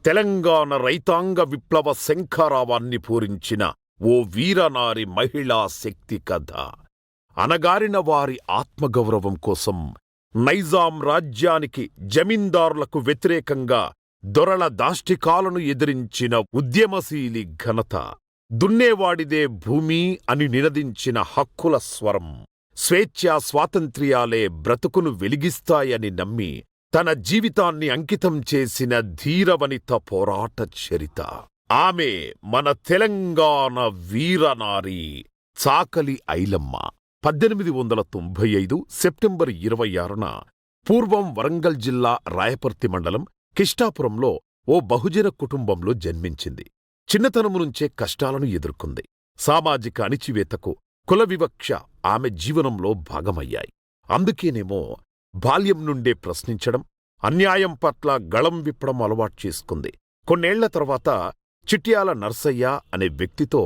తెలంగాణ రైతాంగ విప్లవ శంఖారావాన్ని పూరించిన ఓ వీరనారి మహిళా శక్తి కథ. అణగారిన వారి ఆత్మగౌరవం కోసం నైజాం రాజ్యానికి జమీందారులకు వ్యతిరేకంగా దొరల దాష్టికాలను ఎదిరించిన ఉద్యమశీలి ఘనత. దున్నేవాడిదే భూమి అని నినదించిన హక్కుల స్వరం. స్వేచ్ఛా స్వాతంత్ర్యాలే బ్రతుకును వెలిగిస్తాయని నమ్మి తన జీవితాన్ని అంకితం చేసిన ధీరవనిత పోరాట చరిత. ఆమె మన తెలంగాణ వీరనారి చాకలి ఐలమ్మ. 1895 సెప్టెంబర్ 26న పూర్వం వరంగల్ జిల్లా రాయపర్తి మండలం కిష్టాపురంలో ఓ బహుజన కుటుంబంలో జన్మించింది. చిన్నతనము నుంచే కష్టాలను ఎదుర్కొంది. సామాజిక అణిచివేతకు, కుల వివక్ష ఆమె జీవనంలో భాగమయ్యాయి. అందుకేనేమో బాల్యం నుండే ప్రశ్నించడం, అన్యాయం పట్ల గళం విప్పడం అలవాటు చేసుకుంది. కొన్నేళ్ల తర్వాత చిట్యాల నర్సయ్య అనే వ్యక్తితో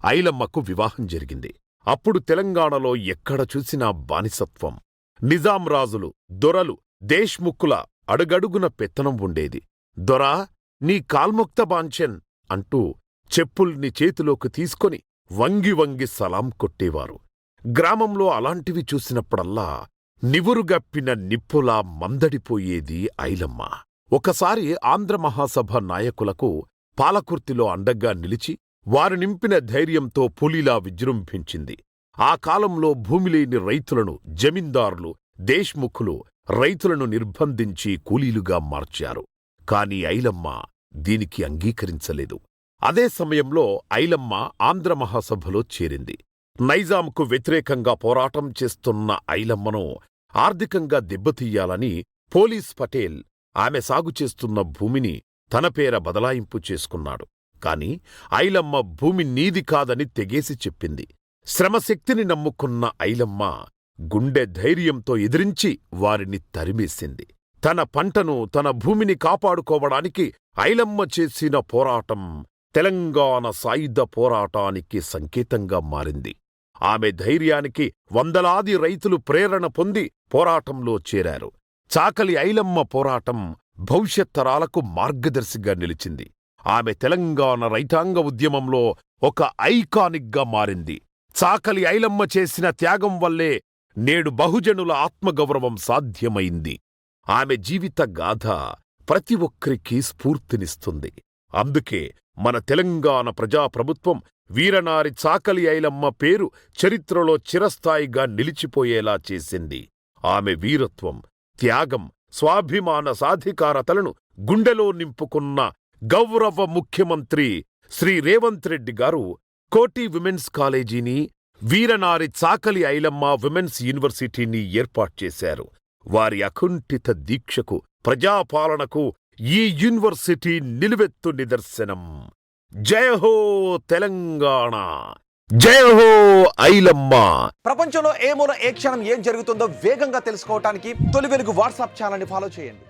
ఐలమ్మకు వివాహం జరిగింది. అప్పుడు తెలంగాణలో ఎక్కడ చూసినా బానిసత్వం. నిజాం రాజులు, దొరలు, దేశ్ముఖుల అడుగడుగున పెత్తనం ఉండేది. దొరా, నీ కాల్ముక్త బాంచెన్ అంటూ చెప్పుల్ని చేతిలోకి తీసుకొని వంగి వంగి సలాం కొట్టేవారు. గ్రామంలో అలాంటివి చూసినప్పుడల్లా నివురుగప్పిన నిప్పులా మందడిపోయేది ఐలమ్మ. ఒకసారి ఆంధ్రమహాసభ నాయకులకు పాలకుర్తిలో అండగా నిలిచి వారు నింపిన ధైర్యంతో పులిలా విజృంభించింది. ఆ కాలంలో భూమిలేని రైతులను జమీందారులు, దేశ్ముఖులు రైతులను నిర్బంధించి కూలీలుగా మార్చారు. కాని ఐలమ్మ దీనికి అంగీకరించలేదు. అదే సమయంలో ఐలమ్మ ఆంధ్రమహాసభలో చేరింది. నైజాంకు వ్యతిరేకంగా పోరాటం చేస్తున్న ఐలమ్మను ఆర్థికంగా దెబ్బతీయాలని పోలీస్ పటేల్ ఆమె సాగు చేస్తున్న భూమిని తన పేర బదలాయింపు చేసుకున్నాడు. కాని ఐలమ్మ భూమి నీది కాదని తెగేసి చెప్పింది. శ్రమశక్తిని నమ్ముకున్న ఐలమ్మ గుండె ధైర్యంతో ఎదిరించి వారిని తరిమేసింది. తన పంటను, తన భూమిని కాపాడుకోవడానికి ఐలమ్మ చేసిన పోరాటం తెలంగాణ సాయుధ పోరాటానికి సంకేతంగా మారింది. ఆమె ధైర్యానికి వందలాది రైతులు ప్రేరణ పొంది పోరాటంలో చేరారు. చాకలి ఐలమ్మ పోరాటం భవిష్యత్ తరాలకు మార్గదర్శిగా నిలిచింది. ఆమె తెలంగాణ రైతాంగ ఉద్యమంలో ఒక ఐకానిక్గా మారింది. చాకలి ఐలమ్మ చేసిన త్యాగం వల్లే నేడు బహుజనుల ఆత్మగౌరవం సాధ్యమైంది. ఆమె జీవిత గాథ ప్రతి ఒక్కరికీ స్ఫూర్తినిస్తుంది. అందుకే మన తెలంగాణ ప్రజాప్రభుత్వం వీరనారి చాకలి ఐలమ్మ పేరు చరిత్రలో చిరస్థాయిగా నిలిచిపోయేలా చేసింది. ఆమె వీరత్వం, త్యాగం, స్వాభిమాన సాధికారతలను గుండెలో నింపుకున్న గౌరవ ముఖ్యమంత్రి శ్రీ రేవంత్ రెడ్డి గారు కోటి విమెన్స్ కాలేజీని, వీరనారి చాకలి ఐలమ్మ విమెన్స్ యూనివర్సిటీని ఏర్పాటు చేశారు. వారి అకుంఠిత దీక్షకు, ప్రజాపాలనకు ఈ యూనివర్సిటీ నిలువెత్తు నిదర్శనం. జయ హో తెలంగాణ, జయ హో ఐలమ్మ. ప్రపంచంలో ఏ మూల ఏ క్షణం ఏం జరుగుతుందో వేగంగా తెలుసుకోవడానికి తొలి వెలుగు వాట్సాప్ ఛానల్ని ఫాలో చేయండి.